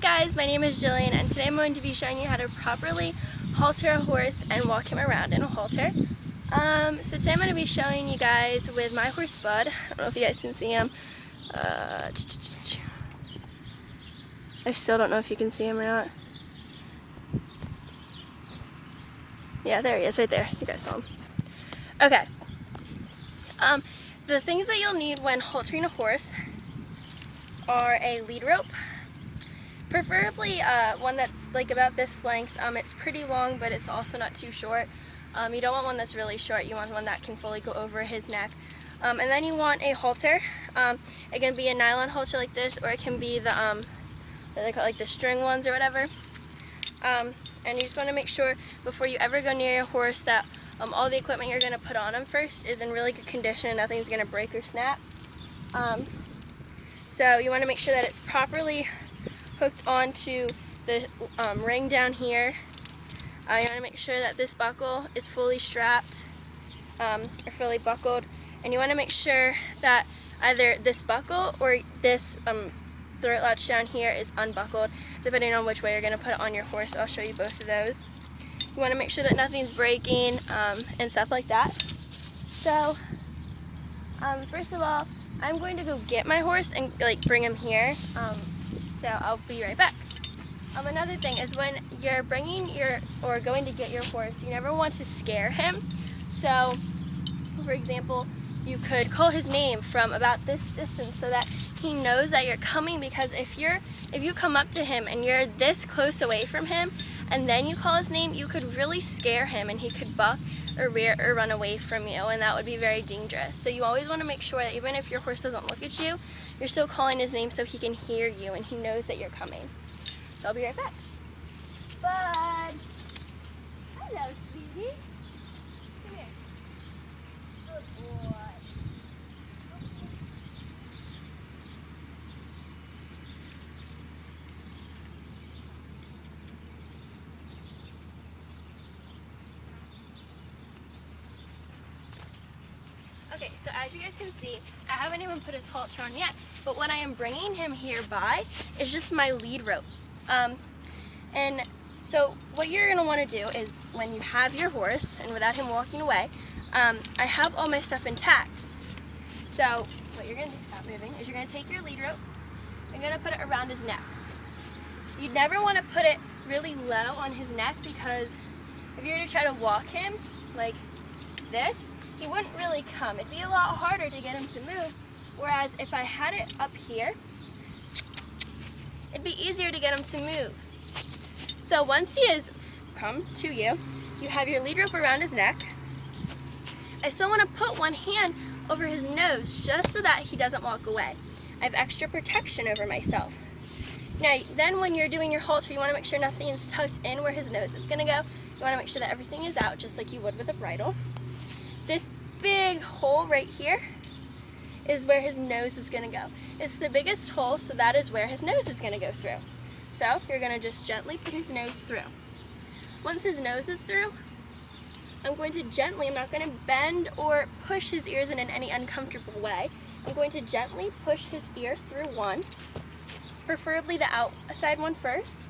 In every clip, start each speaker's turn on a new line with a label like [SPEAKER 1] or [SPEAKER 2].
[SPEAKER 1] guys, my name is Jillian and today I'm going to be showing you how to properly halter a horse and walk him around in a halter. So today I'm going to be showing you guys with my horse Bud. I don't know if you guys can see him. I still don't know if you can see him or not. Yeah, there he is right there. You guys saw him. Okay. The things that you'll need when haltering a horse are a lead rope. Preferably one that's like about this length. It's pretty long, but it's also not too short. You don't want one that's really short. You want one that can fully go over his neck. And then you want a halter. It can be a nylon halter like this, or it can be the what they call like the string ones or whatever. And you just want to make sure before you ever go near your horse that all the equipment you're going to put on him first is in really good condition. Nothing's going to break or snap. So you want to make sure that it's properly hooked onto the ring down here. You want to make sure that this buckle is fully strapped or fully buckled, and you want to make sure that either this buckle or this throat latch down here is unbuckled, depending on which way you're going to put it on your horse. I'll show you both of those. You want to make sure that nothing's breaking and stuff like that. So first of all, I'm going to go get my horse and bring him here. So I'll be right back. Another thing is when you're bringing or going to get your horse, you never want to scare him. So, for example, you could call his name from about this distance so that he knows that you're coming, because if you come up to him and you're this close away from him and then you call his name, you could really scare him and he could buck or rear or run away from you, and that would be very dangerous. So you always want to make sure that even if your horse doesn't look at you, you're still calling his name so he can hear you and he knows that you're coming. So I'll be right back. Bud! Hello, sweetie. Come here. Good boy. Okay, so as you guys can see, I haven't even put his halter on yet, but what I am bringing him here by is just my lead rope. And so what you're going to want to do is when you have your horse, and without him walking away, I have all my stuff intact. So what you're going to do, stop moving, is you're going to take your lead rope and you're going to put it around his neck. You never want to put it really low on his neck, because if you were to try to walk him like this, he wouldn't really come. It'd be a lot harder to get him to move, whereas if I had it up here, it'd be easier to get him to move. So once he has come to you, you have your lead rope around his neck. I still want to put one hand over his nose just so that he doesn't walk away. I have extra protection over myself. Now, then when you're doing your halter, you want to make sure nothing is tucked in where his nose is going to go. You want to make sure that everything is out just like you would with a bridle. This big hole right here is where his nose is going to go. It's the biggest hole, so that is where his nose is going to go through. So you're going to just gently put his nose through. Once his nose is through, I'm going to gently, I'm not going to bend or push his ears in any uncomfortable way. I'm going to gently push his ear through one, preferably the outside one first,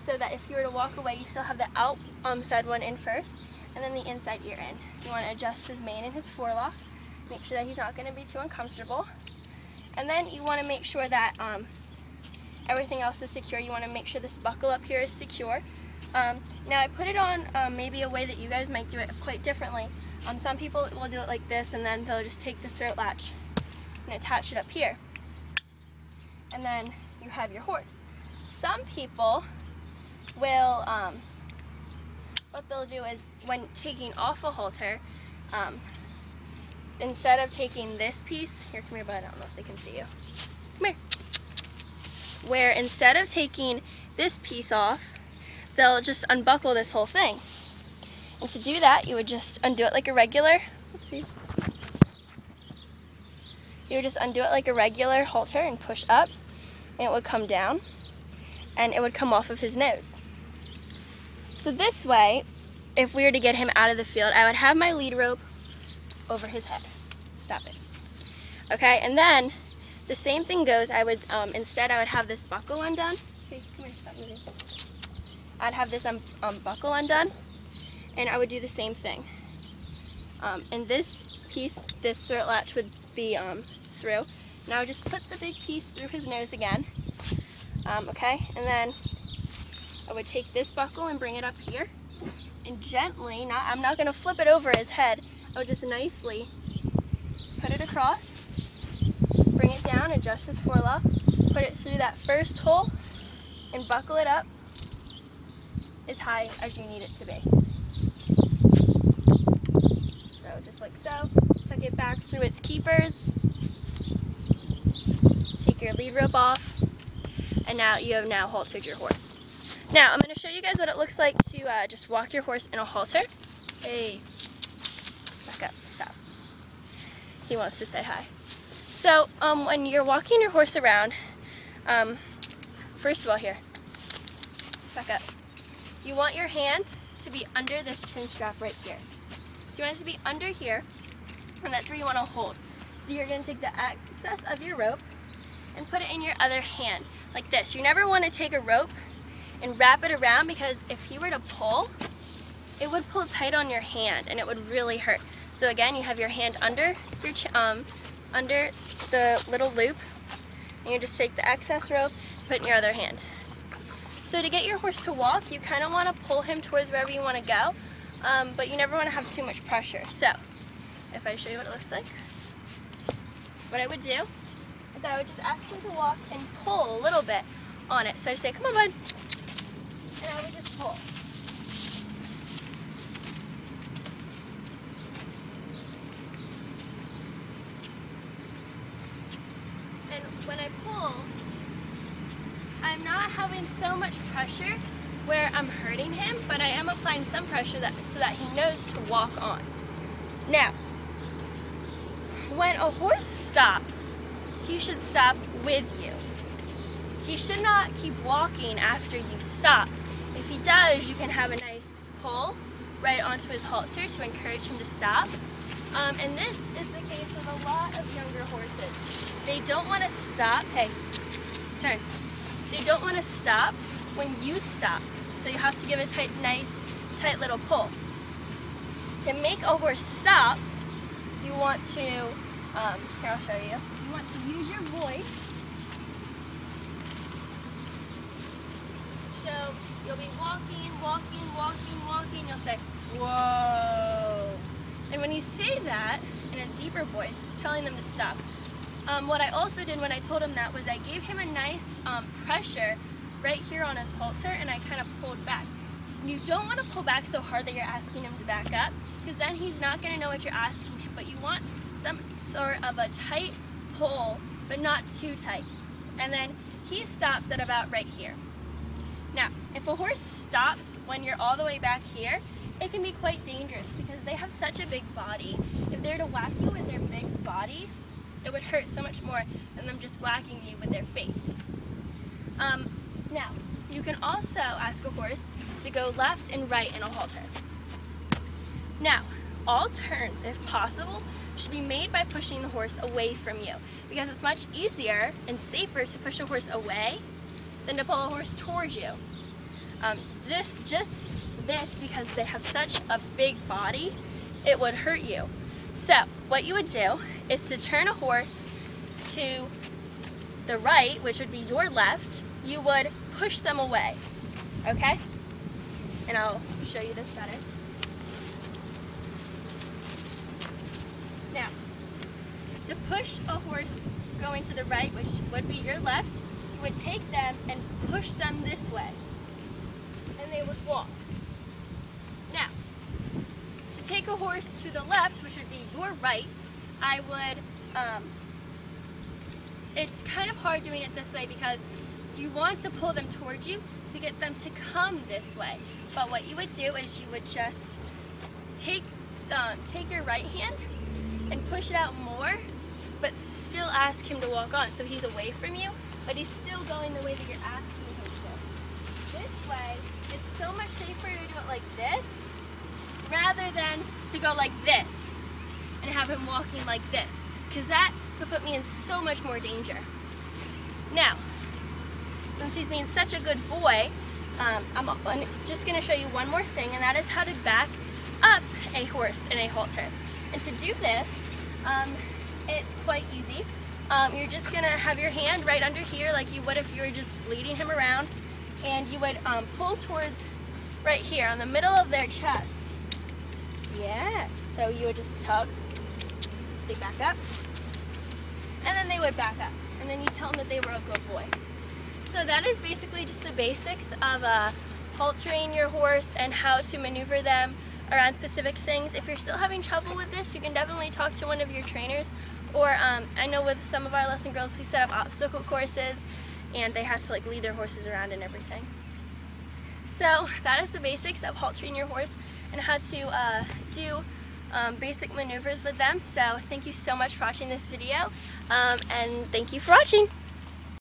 [SPEAKER 1] so that if you were to walk away, you still have the outside one in first, and then the inside ear in. You want to adjust his mane and his forelock, make sure that he's not going to be too uncomfortable. And then you want to make sure that everything else is secure. You want to make sure this buckle up here is secure. Now I put it on maybe a way that you guys might do it quite differently. Some people will do it like this, and then they'll just take the throat latch and attach it up here. And then you have your horse. Some people will, what they'll do is when taking off a halter, instead of taking this piece, here, come here, bud, I don't know if they can see you. Come here. Where instead of taking this piece off, they'll just unbuckle this whole thing. And to do that, you would just undo it like a regular, oopsies. You would just undo it like a regular halter and push up, and it would come down, and it would come off of his nose. So this way, if we were to get him out of the field, I would have my lead rope over his head. Stop it. Okay, and then the same thing goes, I would, instead I would have this buckle undone, Hey, come here, stop moving. I'd have this buckle undone, and I would do the same thing. And this piece, this throat latch would be through. Now I would just put the big piece through his nose again. Okay, and then I would take this buckle and bring it up here, and gently, I'm not going to flip it over his head, I would just nicely put it across, bring it down, adjust his forelock, put it through that first hole, and buckle it up as high as you need it to be. So just like so, tuck it back through its keepers, take your lead rope off, and now you have haltered your horse. Now I'm going to show you guys what it looks like to just walk your horse in a halter. Hey, back up, stop. He wants to say hi. So when you're walking your horse around, first of all here, back up. You want your hand to be under this chin strap right here. So you want it to be under here, and that's where you want to hold. You're going to take the excess of your rope and put it in your other hand, like this. You never want to take a rope and wrap it around, because if you were to pull, it would pull tight on your hand and it would really hurt. So again, you have your hand under your under the little loop, and you just take the excess rope, put it in your other hand. So to get your horse to walk, you kind of want to pull him towards wherever you want to go, but you never want to have too much pressure. So if I show you what it looks like, what I would do is I would just ask him to walk and pull a little bit on it. So I say, come on, bud, and I would just pull. And when I pull, I'm not having so much pressure where I'm hurting him, but I am applying some pressure so that he knows to walk on. Now, when a horse stops, he should stop with you. He should not keep walking after you've stopped. If he does, you can have a nice pull right onto his halter to encourage him to stop. And this is the case with a lot of younger horses. They don't want to stop. Hey, turn. They don't want to stop when you stop. So you have to give it a nice, tight little pull. To make a horse stop, you want to, here I'll show you. You want to use your voice. So you'll be walking, walking, walking, walking. You'll say, whoa. And when you say that in a deeper voice, it's telling them to stop. What I also did when I told him that was I gave him a nice pressure right here on his halter, and I kind of pulled back. You don't want to pull back so hard that you're asking him to back up, because then he's not going to know what you're asking him, but you want some sort of a tight pull, but not too tight. And then he stops at about right here. Now, if a horse stops when you're all the way back here, it can be quite dangerous because they have such a big body. If they're to whack you with their big body, it would hurt so much more than them just whacking you with their face. Now, you can also ask a horse to go left and right in a halter. Now, all turns, if possible, should be made by pushing the horse away from you, because it's much easier and safer to push a horse away than to pull a horse towards you. Just this, because they have such a big body, it would hurt you. So what you would do is to turn a horse to the right, which would be your left, you would push them away, okay? And I'll show you this better. Now, to push a horse going to the right, which would be your left, you would take them and push them this way, and they would walk. Now, to take a horse to the left, which would be your right, I would, it's kind of hard doing it this way because you want to pull them towards you to get them to come this way. But what you would do is you would just take your right hand and push it out more, but still ask him to walk on. So he's away from you, but he's still going the way that you're asking him to. This way, it's so much safer to do it like this rather than to go like this and have him walking like this, because that could put me in so much more danger. Now, since he's being such a good boy, I'm just going to show you one more thing, and that is how to back up a horse in a halter. And to do this, it's quite easy. You're just going to have your hand right under here like you would if you were just leading him around, and you would pull towards right here on the middle of their chest. Yes, so you would just tug, say back up, and then they would back up, and then you tell them that they were a good boy. So that is basically just the basics of haltering your horse and how to maneuver them around specific things. If you're still having trouble with this, you can definitely talk to one of your trainers, or I know with some of our lesson girls we set up obstacle courses and they have to like lead their horses around and everything. So that is the basics of haltering your horse and how to do basic maneuvers with them. So thank you so much for watching this video, and thank you for watching.